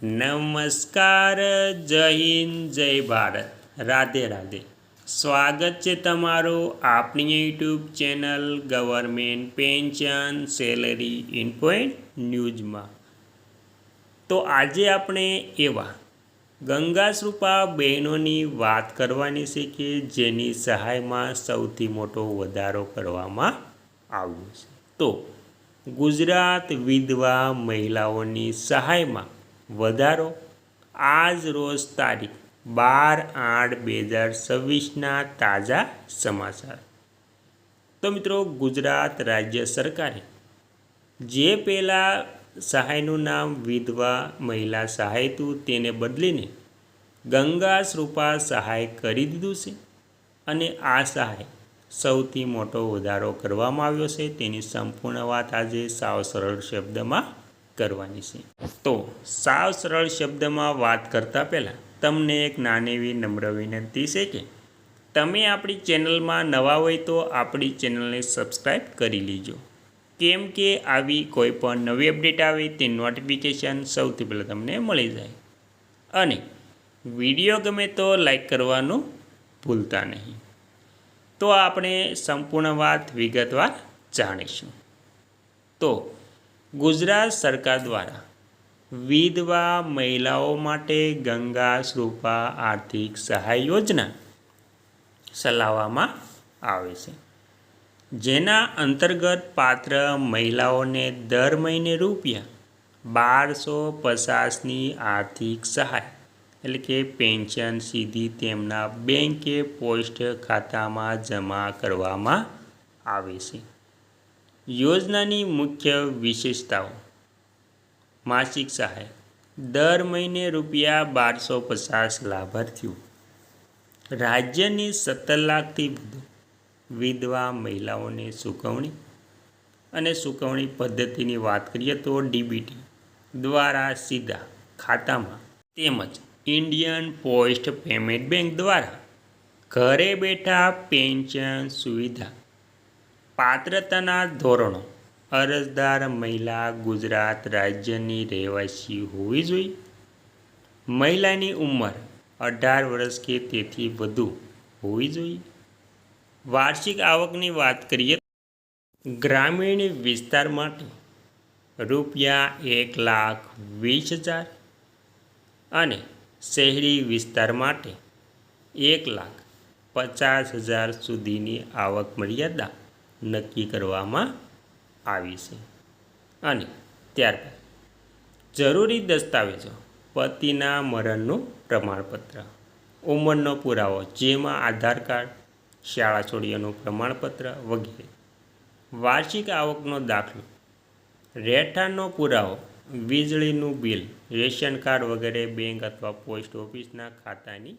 નમસ્કાર, જય હિન્દ, જય ભારત, રાધે રાધે. સ્વાગત છે તમારું આપણી YouTube channel government pension salary in point ન્યૂઝમાં. તો આજે આપણે એવા ગંગાશ્રુપા બહેનોની વાત કરવાની છે કે જેની સહાયમાં સૌથી મોટો વધારો કરવામાં આવ્યો છે. તો ગુજરાત વિધવા મહિલાઓની સહાયમાં વધારો આજ રોજ તારીખ 12/8/2026ના તાજા સમાચાર. તો મિત્રો, ગુજરાત રાજ્ય સરકારે જે પહેલાં સહાયનું નામ વિધવા મહિલા સહાય હતું તેને બદલીને ગંગાશ્રુપા સહાય કરી દીધું છે અને આ સહાય સૌથી મોટો વધારો કરવામાં આવ્યો છે. તેની સંપૂર્ણ વાત આજે સાવ સરળ શબ્દમાં કરવાની છે. તો સાવ સરળ શબ્દમાં વાત કરતાં પહેલાં તમને એક નાની એવી નમ્ર વિનંતી છે કે તમે આપણી ચેનલમાં નવા હોય તો આપણી ચેનલને સબસ્ક્રાઈબ કરી લીજો, કેમ કે આવી કોઈ પણ નવી અપડેટ આવે તે નોટિફિકેશન સૌથી પહેલાં તમને મળી જાય. અને વિડીયો ગમે તો લાઈક કરવાનું ભૂલતા નહીં. તો આપણે સંપૂર્ણ વાત વિગતવાર જાણીશું. તો ગુજરાત સરકાર દ્વારા વિધવા મહિલાઓ માટે ગંગાશ્રુપા આર્થિક સહાય યોજના ચલાવવામાં આવે છે, જેના અંતર્ગત પાત્ર મહિલાઓને દર મહિને ₹1250ની આર્થિક સહાય એટલે કે પેન્શન સીધી તેમના બેંક કે પોસ્ટ ખાતામાં જમા કરવામાં આવે છે. યોજનાની મુખ્ય વિશેષતાઓ: માસિક સહાય દર મહિને ₹1250 લાભાર્થીઓ. રાજ્યની 17 લાખથી વધુ વિધવા મહિલાઓને ચૂકવણી અને ચૂકવણી પદ્ધતિની વાત કરીએ તો ડીબીટી દ્વારા સીધા ખાતામાં તેમજ ઇન્ડિયન પોસ્ટ પેમેન્ટ બેંક દ્વારા ઘરે બેઠા પેન્શન સુવિધા. પાત્રતાના ધોરણો: અરજદાર મહિલા ગુજરાત રાજ્યની રહેવાસી હોવી જોઈએ. મહિલાની ઉંમર 18 વર્ષ કે તેથી વધુ હોવી જોઈએ. વાર્ષિક આવકની વાત કરીએ ગ્રામીણ વિસ્તાર માટે ₹1,20,000 અને શહેરી વિસ્તાર માટે 1,50,000 સુધીની આવક મર્યાદા નક્કી કરવામાં આવી છે. અને ત્યારબાદ જરૂરી દસ્તાવેજો: પતિના મરણનું પ્રમાણપત્ર, ઉંમરનો પુરાવો જેમાં આધાર કાર્ડ, શાળા છોડ્યાનું પ્રમાણપત્ર વગેરે. વાર્ષિક આવકનો દાખલો, રહેઠાણનો પુરાવો, વીજળીનું બિલ, રેશન કાર્ડ વગેરે બેંક અથવા પોસ્ટ ઓફિસના ખાતાની